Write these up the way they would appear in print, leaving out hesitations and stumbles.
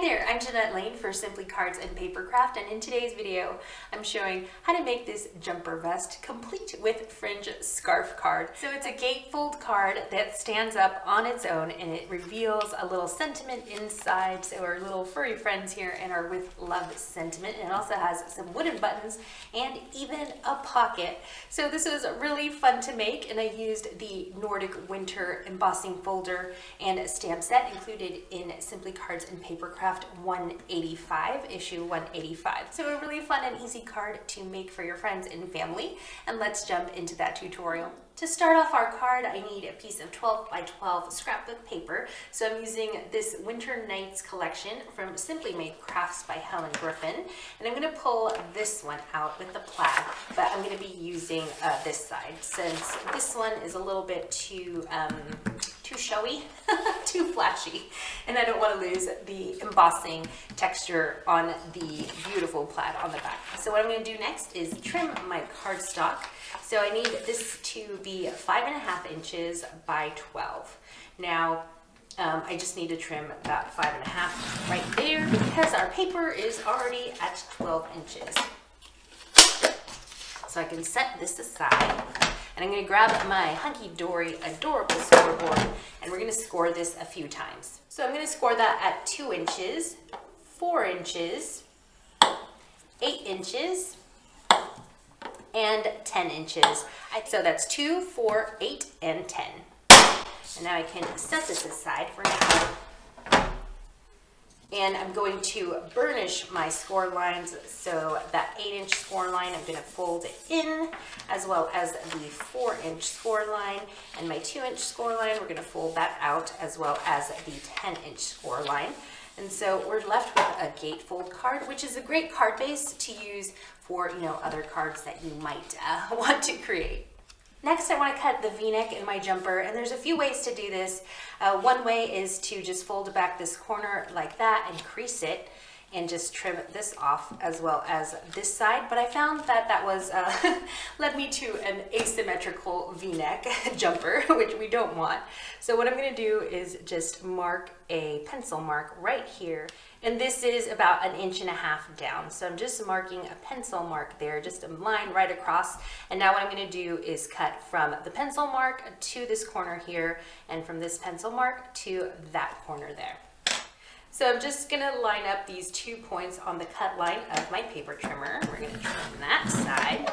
there, I'm Jeanette Lane for Simply Cards and Papercraft, and in today's video I'm showing how to make this jumper vest complete with fringe scarf card. So it's a gatefold card that stands up on its own and it reveals a little sentiment inside, so our little furry friends here and our with love sentiment, and it also has some wooden buttons and even a pocket. So this was really fun to make, and I used the Nordic Winter embossing folder and stamp set included in Simply Cards and Papercraft 185, issue 185. So a really fun and easy card to make for your friends and family, and let's jump into that tutorial. To start off our card, I need a piece of 12 by 12 scrapbook paper. So I'm using this Winter Nights collection from Simply Made Crafts by Helen Griffin. And I'm going to pull this one out with the plaid, but I'm going to be using this side since this one is a little bit too showy, too flashy, and I don't want to lose the embossing texture on the beautiful plaid on the back. So what I'm going to do next is trim my cardstock. So I need this to be 5.5 inches by 12. Now, I just need to trim about 5.5 right there because our paper is already at 12 inches. So I can set this aside, and I'm going to grab my hunky-dory, adorable scoreboard, and we're going to score this a few times. So I'm going to score that at 2 inches, 4 inches, 8 inches, and 10 inches. So that's 2, 4, 8, and 10. And now I can set this aside for now. And I'm going to burnish my score lines. So that 8-inch score line, I'm going to fold it in, as well as the 4-inch score line. And my 2-inch score line, we're going to fold that out, as well as the 10-inch score line. And so we're left with a gatefold card, which is a great card base to use for, other cards that you might want to create. Next, I want to cut the V-neck in my jumper, and there's a few ways to do this. One way is to just fold back this corner like that and crease it, and just trim this off as well as this side. But I found that that was led me to an asymmetrical V-neck jumper, which we don't want. So what I'm going to do is just mark a pencil mark right here, and this is about 1.5 inches down. So I'm just marking a pencil mark there, just a line right across. And now what I'm going to do is cut from the pencil mark to this corner here, and from this pencil mark to that corner there. So I'm just going to line up these 2 points on the cut line of my paper trimmer. We're going to trim that side.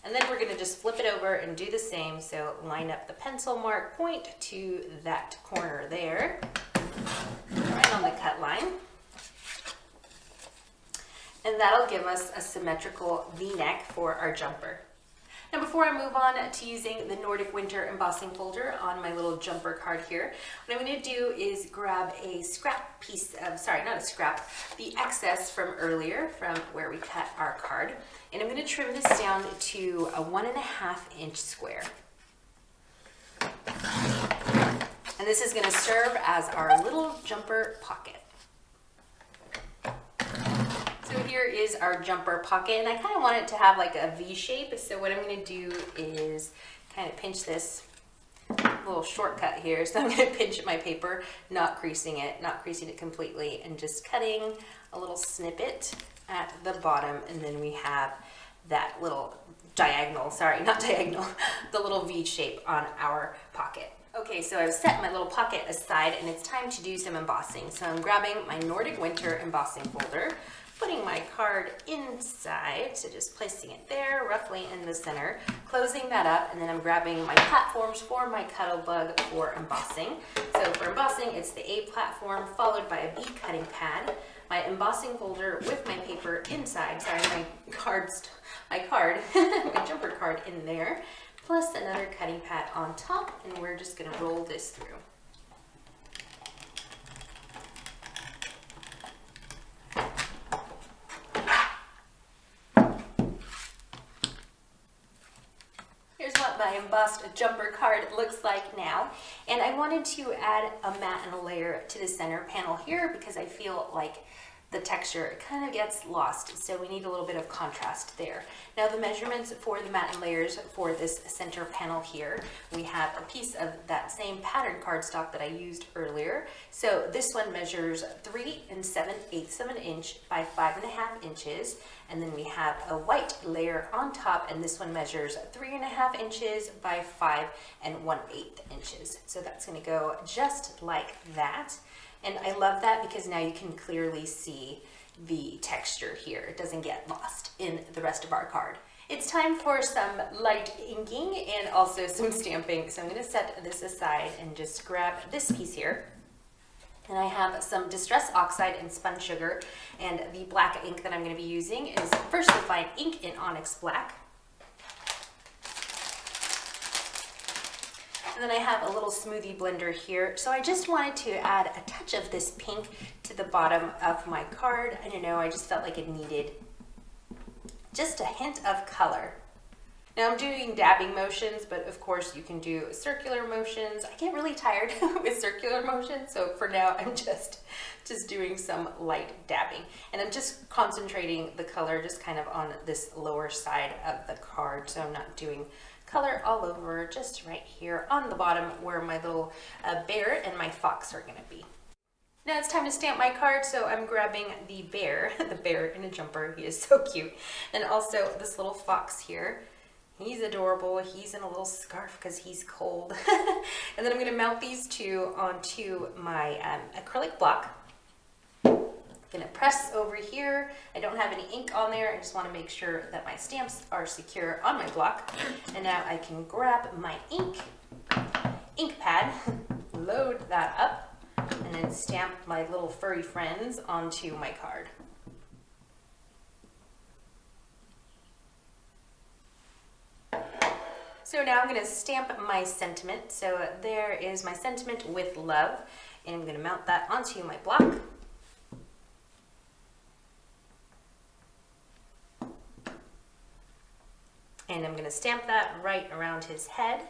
And then we're going to just flip it over and do the same. So line up the pencil mark point to that corner there, right on the cut line. And that'll give us a symmetrical V-neck for our jumper. Now before I move on to using the Nordic Winter embossing folder on my little jumper card here, what I'm going to do is grab a scrap piece of, the excess from earlier from where we cut our card, and I'm going to trim this down to a 1.5-inch square. And this is going to serve as our little jumper pocket. So here is our jumper pocket, and I kind of want it to have like a V shape. So what I'm going to do is kind of pinch this little shortcut here. So I'm going to pinch my paper, not creasing it completely, and just cutting a little snippet at the bottom, and then we have that little diagonal, the little V shape on our pocket. Okay, so I've set my little pocket aside, and it's time to do some embossing. So I'm grabbing my Nordic Winter embossing folder, putting my card inside, so just placing it there roughly in the center, closing that up, and then I'm grabbing my platforms for my Cuddle Bug for embossing. So for embossing, it's the A platform followed by a B cutting pad, my embossing folder with my paper inside, my jumper card in there, plus another cutting pad on top, and we're just going to roll this through. My embossed jumper card looks like now, and I wanted to add a mat and a layer to the center panel here because I feel like the texture kind of gets lost, so we need a little bit of contrast there. Now the measurements for the mat and layers for this center panel here, we have a piece of that same pattern cardstock that I used earlier. So this one measures 3 7/8 of an inch by 5.5 inches, and then we have a white layer on top, and this one measures 3.5 inches by 5 1/8 inches. So that's going to go just like that. And I love that because now you can clearly see the texture here. It doesn't get lost in the rest of our card. It's time for some light inking and also some stamping. So I'm going to set this aside and just grab this piece here. And I have some Distress Oxide and Spun Sugar, and the black ink that I'm going to be using is First Define Ink in Onyx Black. And then I have a little smoothie blender here. So I just wanted to add a touch of this pink to the bottom of my card. I don't know, I just felt like it needed just a hint of color. Now I'm doing dabbing motions, but of course you can do circular motions. I get really tired with circular motions, so for now I'm just doing some light dabbing. And I'm just concentrating the color just kind of on this lower side of the card, so I'm not doing color all over, just right here on the bottom where my little bear and my fox are gonna be. Now it's time to stamp my card, so I'm grabbing the bear in a jumper, he is so cute, and also this little fox here. He's adorable, he's in a little scarf because he's cold. And then I'm gonna mount these two onto my acrylic block. Gonna press over here. I don't have any ink on there. I just want to make sure that my stamps are secure on my block. And now I can grab my ink pad, load that up, and then stamp my little furry friends onto my card. So now I'm going to stamp my sentiment. So there is my sentiment with love, and I'm going to mount that onto my block. And I'm going to stamp that right around his head.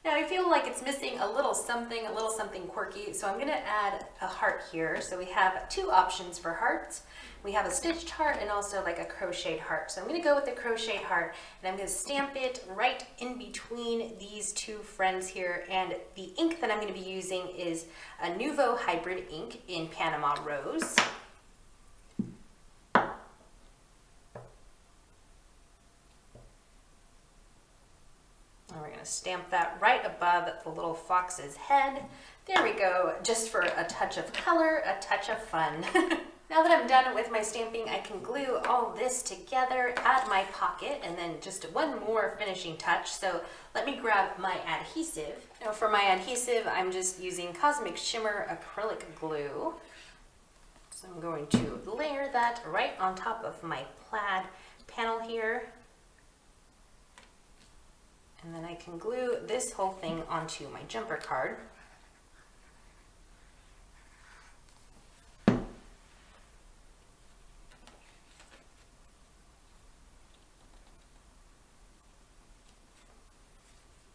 Now I feel like it's missing a little something quirky, so I'm going to add a heart here. So we have two options for hearts. We have a stitched heart and also like a crocheted heart. So I'm going to go with the crocheted heart, and I'm going to stamp it right in between these two friends here. And the ink that I'm going to be using is a Nuvo Hybrid ink in Panama Rose. And we're going to stamp that right above the little fox's head. There we go, just for a touch of color, a touch of fun. Now that I'm done with my stamping, I can glue all this together, add my pocket, and then just one more finishing touch. So let me grab my adhesive. Now for my adhesive, I'm just using Cosmic Shimmer acrylic glue. So I'm going to layer that right on top of my plaid panel here. And then I can glue this whole thing onto my jumper card.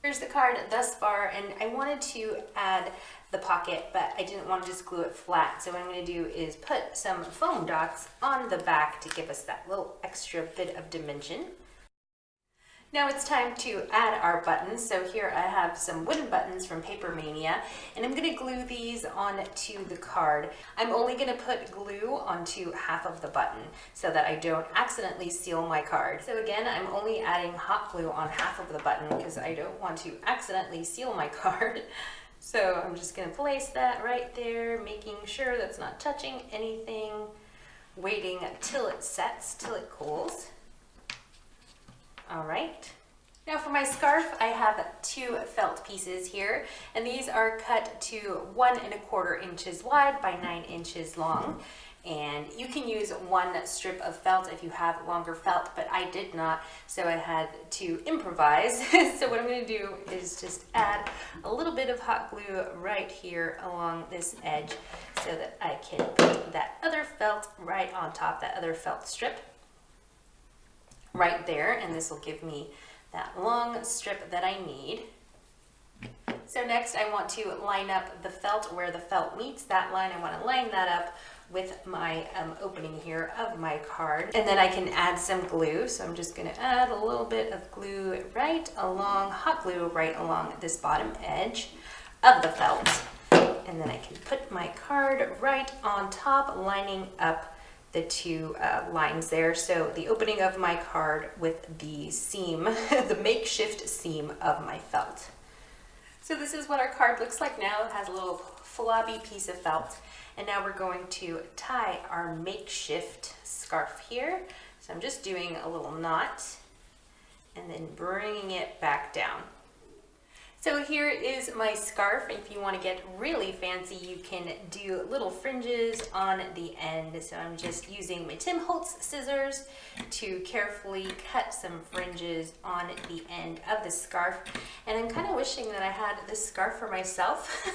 Here's the card thus far, and I wanted to add the pocket, but I didn't want to just glue it flat. So what I'm going to do is put some foam dots on the back to give us that little extra bit of dimension. Now it's time to add our buttons. So here I have some wooden buttons from Paper Mania, and I'm going to glue these onto the card. I'm only going to put glue onto half of the button so that I don't accidentally seal my card. So again, I'm only adding hot glue on half of the button because I don't want to accidentally seal my card. So I'm just going to place that right there, making sure that's not touching anything, waiting till it sets, till it cools. All right. Now for my scarf, I have two felt pieces here, and these are cut to 1 1/4 inches wide by 9 inches long. And you can use one strip of felt if you have longer felt, but I did not, so I had to improvise. So what I'm going to do is just add a little bit of hot glue right here along this edge so that I can put that other felt right on top, that other felt strip right there, and this will give me that long strip that I need. So next I want to line up the felt where the felt meets that line. I want to line that up with my opening here of my card. And then I can add some glue. So I'm just gonna add a little bit of glue right along, hot glue right along this bottom edge of the felt. And then I can put my card right on top, lining up the two lines there. So the opening of my card with the seam, the makeshift seam of my felt. So this is what our card looks like now. It has a little flabby piece of felt. And now we're going to tie our makeshift scarf here. So I'm just doing a little knot and then bringing it back down. So here is my scarf. If you want to get really fancy, you can do little fringes on the end. So I'm just using my Tim Holtz scissors to carefully cut some fringes on the end of the scarf. And I'm kind of wishing that I had this scarf for myself.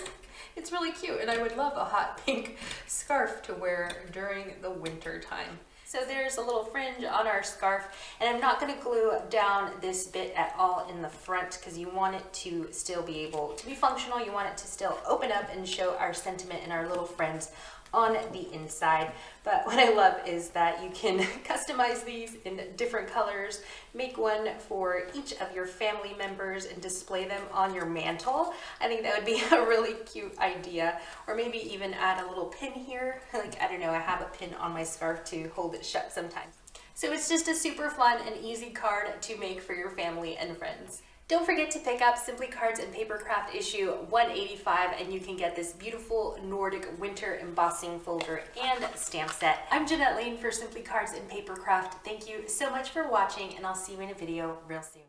It's really cute, and I would love a hot pink scarf to wear during the winter time. So there's a little fringe on our scarf, and I'm not going to glue down this bit at all in the front because you want it to still be able to be functional. You want it to still open up and show our sentiment and our little friends on the inside. But what I love is that you can customize these in different colors, make one for each of your family members and display them on your mantle. I think that would be a really cute idea. Or maybe even add a little pin here. Like, I don't know, I have a pin on my scarf to hold it shut sometimes. So it's just a super fun and easy card to make for your family and friends. Don't forget to pick up Simply Cards and Papercraft issue 185, and you can get this beautiful Nordic Winter embossing folder and stamp set. I'm Jeanette Lane for Simply Cards and Papercraft. Thank you so much for watching, and I'll see you in a video real soon.